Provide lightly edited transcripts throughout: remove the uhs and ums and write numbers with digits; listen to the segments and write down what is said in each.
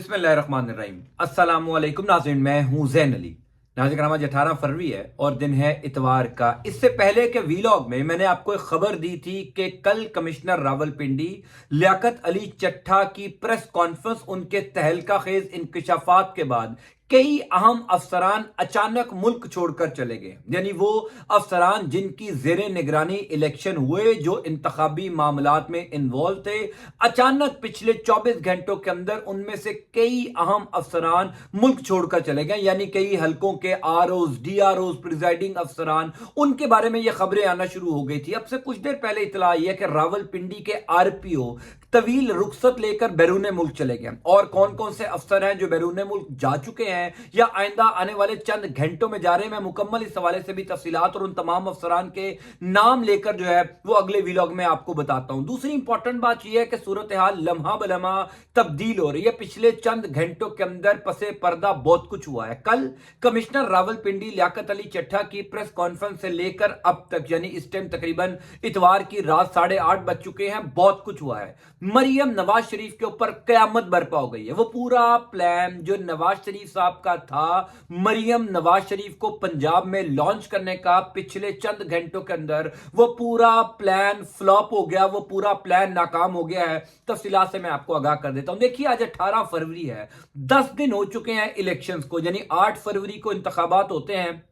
बिस्मिल्लाहिर्रहमानिर्रहीम। अस्सलाम वालेकुम नाज़रीन, मैं हूं ज़ैन अली। नाज़रीन आज 18 फरवरी है और दिन है इतवार का। इससे पहले के वीलॉग में मैंने आपको एक खबर दी थी कि कल कमिश्नर रावलपिंडी लियाकत अली चट्ठा की प्रेस कॉन्फ्रेंस, उनके तहलका खेज इंकशाफात के बाद कई अहम अफसरान अचानक मुल्क छोड़कर चले गए। यानी वो अफसरान जिनकी जेरे निगरानी इलेक्शन हुए, जो इंतखाबी मामलात में इन्वॉल्व थे, अचानक पिछले 24 घंटों के अंदर उनमें से कई अहम अफसरान मुल्क छोड़कर चले गए। यानी कई हलकों के आरओज, डीआरओज, प्रिजाइडिंग अफसरान, उनके बारे में ये खबरें आना शुरू हो गई थी। अब से कुछ देर पहले इतला आई है कि रावलपिंडी के आरपीओ तवील रुखसत लेकर बैरून मुल्क चले गए। और कौन कौन से अफसर हैं जो बैरून मुल्क जा चुके हैं या आइंदा आने वाले चंद घंटों में जा रहे हैं, मैं मुकम्मल इस हवाले से भी तफसीलात और उन तमाम अफसरान के नाम लेकर जो है वो अगले व्लॉग में आपको बताता हूं। दूसरी इंपॉर्टेंट बात यह है कि सूरत हाल लम्हा बलम्हा तब्दील हो रही है। पिछले चंद घंटों के अंदर पसे पर्दा बहुत कुछ हुआ है। कल कमिश्नर रावलपिंडी लियाकत अली चट्ठा की प्रेस कॉन्फ्रेंस से लेकर अब तक, यानी इस टाइम तकरीबन इतवार की रात 8:30 बज चुके हैं, बहुत कुछ हुआ है। मरियम नवाज शरीफ के ऊपर कयामत बरपा हो गई है। वो पूरा प्लान जो नवाज शरीफ साहब का था, मरियम नवाज शरीफ को पंजाब में लॉन्च करने का, पिछले चंद घंटों के अंदर वो पूरा प्लान फ्लॉप हो गया, वो पूरा प्लान नाकाम हो गया है। तफसीलात से मैं आपको आगाह कर देता हूं। देखिए आज 18 फरवरी है, 10 दिन हो चुके हैं इलेक्शंस को, यानी 8 फरवरी को इंतखाबात होते हैं,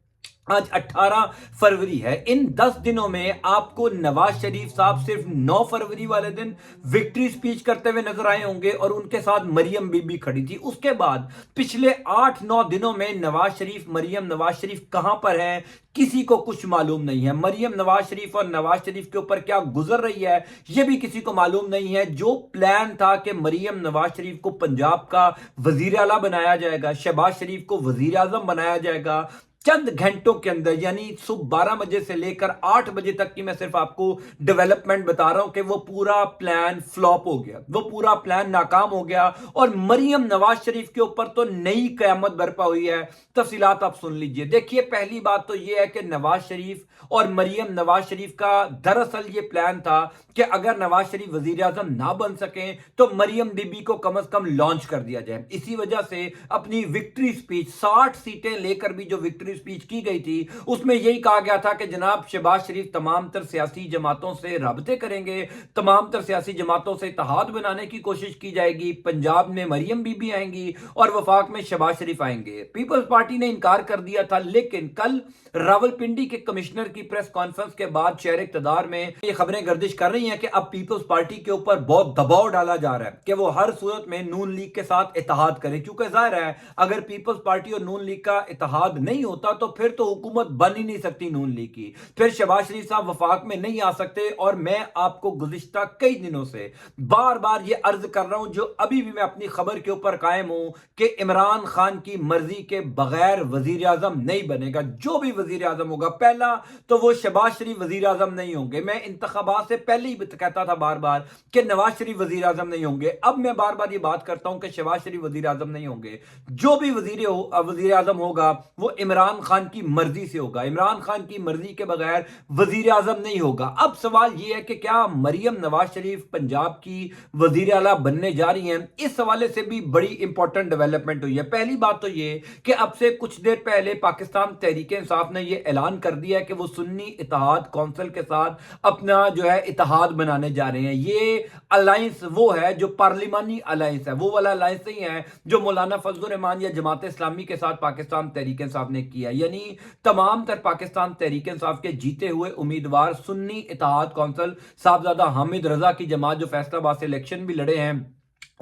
आज 18 फरवरी है। इन 10 दिनों में आपको नवाज शरीफ साहब सिर्फ 9 फरवरी वाले दिन विक्ट्री स्पीच करते हुए नजर आए होंगे और उनके साथ मरियम बीबी खड़ी थी। उसके बाद पिछले 8-9 दिनों में नवाज शरीफ, मरियम नवाज शरीफ कहां पर हैं, किसी को कुछ मालूम नहीं है। मरियम नवाज शरीफ और नवाज शरीफ के ऊपर क्या गुजर रही है यह भी किसी को मालूम नहीं है। जो प्लान था कि मरियम नवाज शरीफ को पंजाब का वजीर आला बनाया जाएगा, शहबाज शरीफ को वजीर आजम बनाया जाएगा, चंद घंटों के अंदर, यानी सुबह 12 बजे से लेकर 8 बजे तक की मैं सिर्फ आपको डेवलपमेंट बता रहा हूं कि वो पूरा प्लान फ्लॉप हो गया, वो पूरा प्लान नाकाम हो गया और मरियम नवाज शरीफ के ऊपर तो नई कयामत बरपा हुई है। तफसीलात आप सुन लीजिए। देखिए पहली बात तो यह है कि नवाज शरीफ और मरियम नवाज शरीफ का दरअसल ये प्लान था कि अगर नवाज शरीफ वजीर आजम ना बन सके तो मरियम बीबी को कम से कम लॉन्च कर दिया जाए। इसी वजह से अपनी विक्ट्री स्पीच, 60 सीटें लेकर भी जो विक्ट्री स्पीच की गई थी, उसमें यही कहा गया था कि जनाब शहबाज शरीफ तमाम तर सियासी जमातों से राबते करेंगे, तमाम तर सियासी जमातों से इत्तेहाद बनाने की कोशिश की जाएगी, पंजाब में मरियम बीबी आएंगी और वफाक में शहबाज शरीफ आएंगे। पीपल्स पार्टी ने इनकार कर दिया था, लेकिन कल रावलपिंडी के कमिश्नर की प्रेस कॉन्फ्रेंस के बाद शहर इक़्तिदार में ये खबरें गर्दिश कर रही हैं कि अब पीपल्स पार्टी के ऊपर बहुत दबाव डाला जा रहा है कि वो हर सूरत में नून लीग के साथ इत्तेहाद करे, क्योंकि जाहिर है अगर पीपल्स पार्टी और नून लीग का इत्तेहाद नहीं होता तो फिर तो हुकूमत बन ही नहीं सकती नून लीग की, फिर शहबाज शरीफ साहब वफाक में नहीं आ सकते। और मैं आपको गुज़िश्ता कई दिनों से बार बार ये अर्ज कर रहा हूं, जो अभी भी मैं अपनी खबर के ऊपर कायम हूं कि इमरान खान की मर्जी के बगैर वजीर आजम नहीं बनेगा। जो भी वजीर आजम होगा, पहला तो वो शहबाज शरीफ वजीर आजम नहीं होंगे। मैं इंतखाबात से पहले ही कहता था बार बार कि नवाज शरीफ वजीर आजम नहीं होंगे। अब मैं बार बार ये बात करता हूं कि शहबाज शरीफ वजीर आजम नहीं होंगे। जो भी वजीर आजम होगा वो इमरान खान की मर्जी से होगा। इमरान खान की मर्जी के बगैर वजीर आजम नहीं होगा। अब सवाल यह है कि क्या मरियम नवाज शरीफ पंजाब की वजीर आला बनने जा रही हैं? इस हवाले से भी बड़ी इंपॉर्टेंट डेवलपमेंट हुई है। पहली बात तो यह कि अब से कुछ देर पहले पाकिस्तान तहरीक इंसाफ ने यह ऐलान कर दिया है कि वो सुन्नी इत्तेहाद कौंसिल के साथ अपना जो है इत्तेहाद बनाने जा रहे हैं। ये अलायंस वो है जो पार्लिमानी अलायंस है, वो वाला अलायंस नहीं है जो मौलाना फजल रहमान या जमात इस्लामी के साथ पाकिस्तान तहरीक इंसाफ ने किया। यानी तमाम तर पाकिस्तान तहरीक इंसाफ के जीते हुए उम्मीदवार सुन्नी इत्तेहाद कौंसिल साहबजादा हामिद रजा की जमात जो फैसलाबाद से इलेक्शन भी लड़े हैं,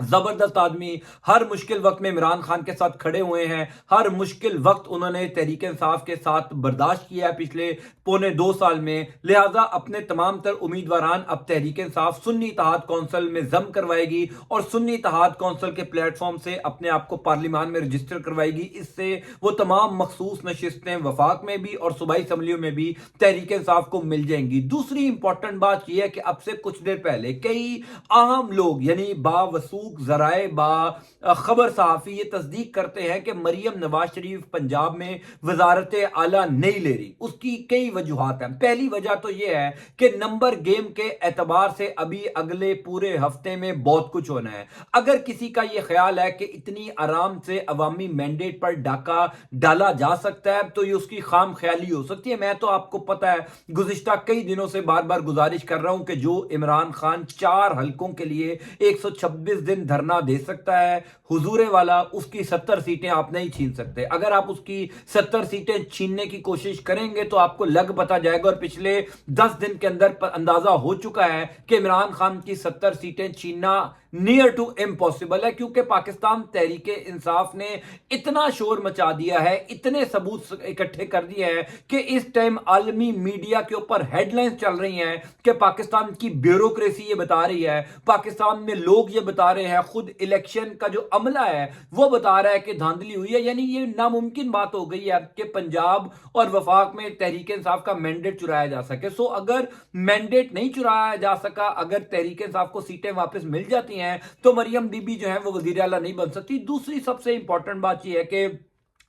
जबरदस्त आदमी, हर मुश्किल वक्त में इमरान खान के साथ खड़े हुए हैं, हर मुश्किल वक्त उन्होंने तहरीक इंसाफ के साथ बर्दाश्त किया है पिछले पौने 2 साल में। लिहाजा अपने तमाम तर उम्मीदवारान अब तहरीक इंसाफ सुन्नी इत्तेहाद कौंसिल में जम करवाएगी और सुन्नी इत्तेहाद कौंसिल के प्लेटफॉर्म से अपने आप को पार्लिमान में रजिस्टर करवाएगी। इससे वो तमाम मखसूस नशिस्तें वफाक में भी और सूबाई असम्बलियों में भी तहरीक इंसाफ को मिल जाएंगी। दूसरी इंपॉर्टेंट बात यह है कि अब से कुछ देर पहले कई अहम लोग, यानी बावसूख موثوق ذرائع خبر صحافی یہ تصدیق کرتے ہیں کہ مریم نواز شریف پنجاب میں وزارت اعلیٰ نہیں لے رہی۔ اس کی کئی وجوہات ہیں۔ پہلی وجہ تو یہ ہے کہ نمبر گیم کے اعتبار سے ابھی اگلے پورے ہفتے میں بہت کچھ ہونا ہے۔ اگر کسی کا یہ خیال ہے کہ اتنی آرام سے عوامی مینڈیٹ پر ڈاکہ ڈالا جا سکتا ہے تو یہ اس کی خام خیالی ہو سکتی ہے۔ میں تو آپ کو پتہ ہے گزشتہ کئی دنوں سے بار بار گزارش کر رہا ہوں کہ جو عمران خان 4 حلقوں کے لیے 126 دن دھرنا دے سکتا ہے حضور والا، اس کی 70 سیٹیں آپ نہیں چھین سکتے۔ اگر آپ اس کی 70 سیٹیں چھیننے کی کوشش کریں گے تو آپ کو لگ پتا جائے گا، اور پچھلے 10 دن کے اندر اندازہ ہو چکا ہے کہ عمران خان کی 70 سیٹیں چھیننا نیئر ٹو امپاسبل ہے، کیونکہ پاکستان تحریک انصاف نے اتنا شور مچا دیا ہے، اتنے ثبوت اکٹھے کر دیے ہیں کہ اس ٹائم عالمی میڈیا کے اوپر ہیڈ لائنز چل رہی ہیں کہ پاکستان کی بیوروکریسی یہ بتا رہی ہے، پاکستان میں لوگ یہ بتا رہے ہیں، خود الیکشن کا جو عملہ ہے وہ بتا رہا ہے کہ دھاندلی ہوئی ہے۔ یعنی یہ ناممکن بات ہو گئی ہے کہ پنجاب اور وفاق میں تحریک انصاف کا مینڈیٹ چرایا جا سکے۔ سو اگر مینڈیٹ نہیں چرایا جا سکا، اگر تحریک انصاف کو سیٹیں واپس مل جاتی ہیں تو مریم بی بی جو ہے وہ وزیر اعلیٰ نہیں بن سکتی۔ دوسری سب سے امپورٹنٹ بات یہ ہے کہ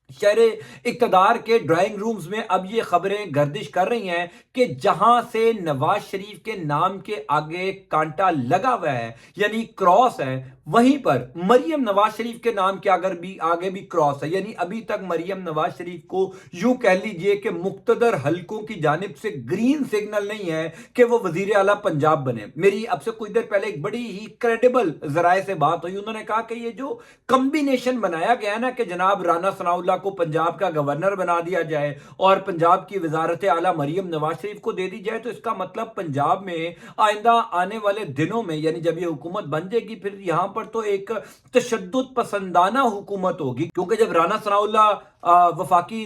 شہر اقتدار کے ڈرائنگ رومز میں اب یہ خبریں گردش کر رہی ہیں کہ جہاں سے نواز شریف کے نام کے آگے کانٹا لگا ہوا ہے، یعنی کراس ہے، وہیں پر مریم نواز شریف کے نام کے آگے بھی کراس ہے۔ یعنی ابھی تک مریم نواز شریف کو یوں کہہ لیجئے کہ مقتدر حلقوں کی جانب سے گرین سگنل نہیں ہے کہ وہ وزیر اعلیٰ پنجاب بنے۔ میری اب سے کچھ دیر پہلے ایک بڑی ہی کریڈیبل ذرائع سے بات ہوئی، انہوں نے کہا کہ یہ جو کمبینیشن بنایا گیا نا کہ جناب رانا ثناء اللہ کو پنجاب کا گورنر بنا دیا جائے اور پنجاب کی وزارت اعلیٰ مریم نواز شریف کو دے دی جائے، تو اس کا مطلب پنجاب میں آئندہ آنے والے دنوں میں، یعنی جب یہ حکومت بن جائے گی، پھر یہاں پر تو ایک تشدد پسندانہ حکومت ہوگی، کیونکہ جب رانا ثناء اللہ وفاقی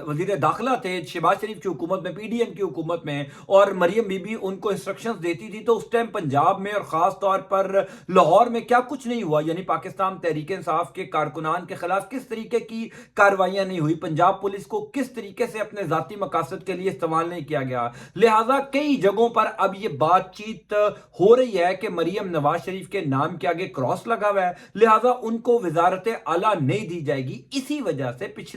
وزیر داخلہ تھے شہباز شریف کی حکومت میں، پی ڈی ایم کی حکومت میں، اور مریم بی بی ان کو انسٹرکشنز دیتی تھی، تو اس ٹائم پنجاب میں اور خاص طور پر لاہور میں کیا کچھ نہیں ہوا۔ یعنی پاکستان تحریک انصاف کے کارکنان کے خلاف کس طریقے کی کارروائیاں نہیں ہوئی، پنجاب پولیس کو کس طریقے سے اپنے ذاتی مقاصد کے لیے استعمال نہیں کیا گیا۔ لہٰذا کئی جگہوں پر اب یہ بات چیت ہو رہی ہے کہ مریم نواز شریف کے نام کے آگے کراس لگا ہوا ہے، لہٰذا ان کو وزارت اعلیٰ نہیں دی جائے گی۔ اسی وجہ سے پچھلے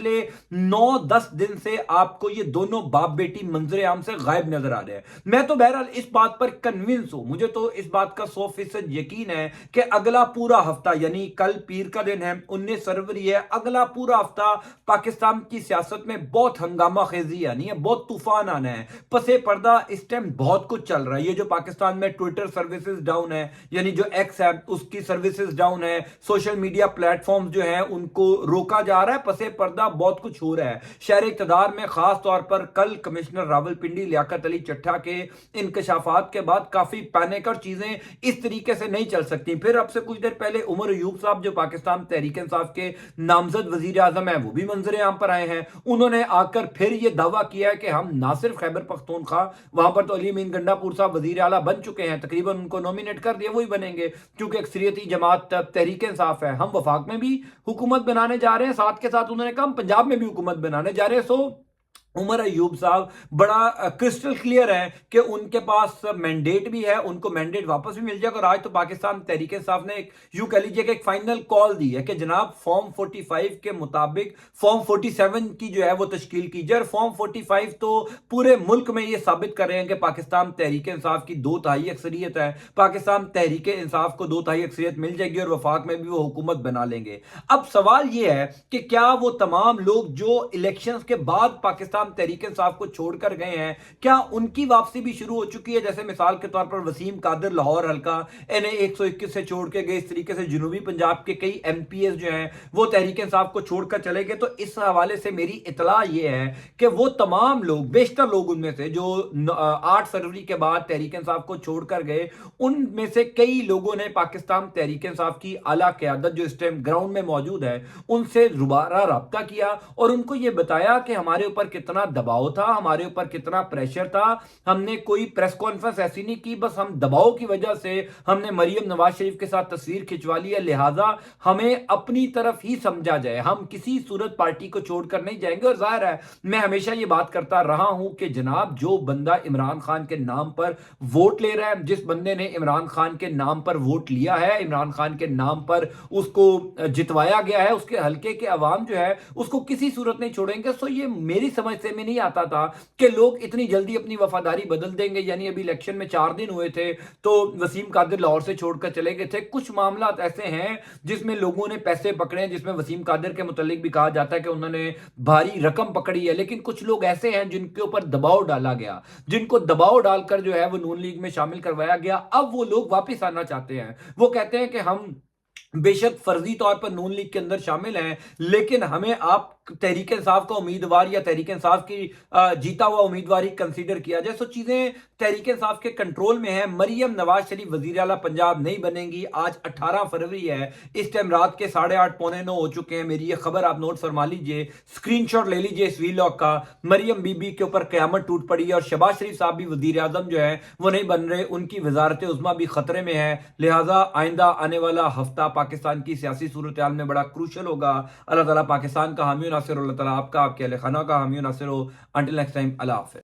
9-10 دن سے آپ کو یہ دونوں باپ بیٹی منظر عام سے غائب نظر آ رہے ہیں۔ میں تو بہرحال اس بات پر کنونس ہوں، مجھے تو اس بات کا 100% یقین ہے کہ اگلا پورا ہفتہ، یعنی کل پیر کا دن ہے، 19 فروری ہے، اگلا پورا ہفتہ پاکستان کی سیاست میں بہت ہنگامہ خیزی آنی ہے، بہت طوفان آنا ہے۔ پس پردہ اس ٹائم بہت کچھ چل رہا ہے۔ یہ جو پاکستان میں ٹویٹر سروسز ڈاؤن ہے، یعنی جو ایکس ہے اس کی سروسز ڈاؤن ہے، سوشل میڈیا پلیٹ فارمز جو ہیں ان کو روکا جا رہا ہے، پس پردہ بہت کچھ ہو رہا ہے شہر اقتدار میں۔ خاص طور پر کل کمشنر راولپنڈی لیاقت علی چٹھا کے انکشافات کے بعد کافی پینک، اور چیزیں اس طریقے سے نہیں چل سکتی۔ پھر اب سے کچھ دیر پہلے عمر ایوب صاحب جو پاکستان تحریک انصاف کے نامزد وزیر اعظم ہیں، وہ بھی منظر عام پر آئے ہیں۔ انہوں نے آ کر پھر یہ دعویٰ کیا ہے کہ ہم نہ صرف خیبر پختونخوا، وہاں پر تو علی امین گنڈا پور صاحب وزیر اعلیٰ بن چکے ہیں، تقریباً ان کو نومینیٹ کر دیا، وہی بنیں گے کیونکہ اکثریتی جماعت تحریک انصاف ہے۔ ہم وفاق میں بھی حکومت بنانے جا رہے ہیں، ساتھ کے ساتھ انہوں نے کہا ہم پنجاب میں بھی حکومت بنانے جا رہے ہیں۔ سو عمر ایوب صاحب بڑا کرسٹل کلیئر ہے کہ ان کے پاس مینڈیٹ بھی ہے، ان کو مینڈیٹ واپس بھی مل جائے گا، اور آج تو پاکستان تحریک انصاف نے یوں کہہ لیجیے کہ ایک فائنل کال دی ہے کہ جناب فارم 45 کے مطابق فارم 47 کی جو ہے وہ تشکیل کی جائے، اور فارم 45 تو پورے ملک میں یہ ثابت کر رہے ہیں کہ پاکستان تحریک انصاف کی 2/3 اکثریت ہے، پاکستان تحریک انصاف کو 2/3 اکثریت مل جائے گی اور وفاق میں بھی وہ حکومت بنا لیں گے۔ اب سوال یہ ہے کہ کیا وہ تمام لوگ جو الیکشنز کے بعد پاکستان تحریک انصاف کو چھوڑ کر گئے ہیں، کیا ان کی واپسی بھی شروع ہو چکی ہے؟ جیسے مثال کے طور پر وسیم قادر لاہور حلقہ NA 121 سے چھوڑ کے گئے، اس طریقے سے جنوبی پنجاب کے کئی MPs جو ہیں وہ تحریک انصاف کو چھوڑ کر چلے گئے۔ تو اس حوالے سے میری اطلاع یہ ہے کہ وہ تمام لوگ، بیشتر لوگ ان میں سے جو 8 فروری کے بعد تحریک انصاف کو چھوڑ کر گئے، ان میں سے کئی لوگوں نے پاکستان تحریک انصاف کی اعلیٰ قیادت جو اس ٹائم گراؤنڈ میں موجود ہے ان سے دوبارہ رابطہ کیا اور ان کو یہ بتایا کہ ہمارے اوپر کتنا कितना दबाव था, हमारे ऊपर कितना प्रेशर था। हमने कोई प्रेस कॉन्फ्रेंस ऐसी नहीं की, बस हम दबाव की वजह से हमने मरियम नवाज शरीफ के साथ तस्वीर खिंचवा ली है, लिहाजा हमें अपनी तरफ ही समझा जाए, हम किसी सूरत पार्टी को छोड़कर नहीं जाएंगे। और जाहिर है मैं हमेशा ये बात करता रहा हूं कि जनाब जो बंदा इमरान खान के नाम पर वोट ले रहा है, जिस बंदे ने इमरान खान के नाम पर वोट लिया है, इमरान खान के नाम पर उसको जितवाया गया है, उसके हल्के के अवाम जो है उसको किसी सूरत नहीं छोड़ेंगे। सो ये मेरी समझ से में नहीं आता था कि लोग इतनी जल्दी अपनी वफादारी बदल देंगे। यानी अभी इलेक्शन में 4 दिन हुए थे तो वसीम कादिर लाहौर से छोड़कर चले गए थे। कुछ मामला ऐसे हैं जिसमें लोगों ने पैसे पकड़े हैं, जिसमें वसीम कादिर के मुतालिक भी कहा जाता है कि उन्होंने भारी रकम पकड़ी है, लेकिन कुछ लोग ऐसे हैं जिनके ऊपर दबाव डाला गया, जिनको दबाव डालकर जो है वो नून लीग में शामिल करवाया गया। अब वो लोग वापस आना चाहते हैं, वो कहते हैं कि हम बेशक फर्जी तौर पर नून लीग के अंदर शामिल हैं, लेकिन हमें आप तहरीक इंसाफ का उम्मीदवार या तहरीक इंसाफ की जीता हुआ उम्मीदवार ही कंसीडर किया जाए। सो चीजें तहरीक इंसाफ के कंट्रोल में है। मरियम नवाज शरीफ वजीर आला पंजाब नहीं बनेंगी। आज 18 फरवरी है, इस टाइम रात के 8:30 पौने 9 हो चुके हैं। मेरी ये खबर आप नोट फरमा लीजिए, स्क्रीनशॉट ले लीजिए इस वीलॉग का। मरियम बीबी के ऊपर कयामत टूट पड़ी है और शहबाज शरीफ साहब भी वजीर आजम जो है वो नहीं बन रहे, उनकी वजारत उज़्मा भी खतरे में है। लिहाजा आइंदा आने वाला हफ्ता पाकिस्तान की सियासी सूरत हाल में बड़ा क्रूशल होगा। अल्लाह ताला पाकिस्तान का हामी नासिर, अल्लाह ताला आपका, आपके अहल खाना का हामी नासिर हो। अंटिल नेक्स्ट टाइम, अल्लाह हाफ़िज़।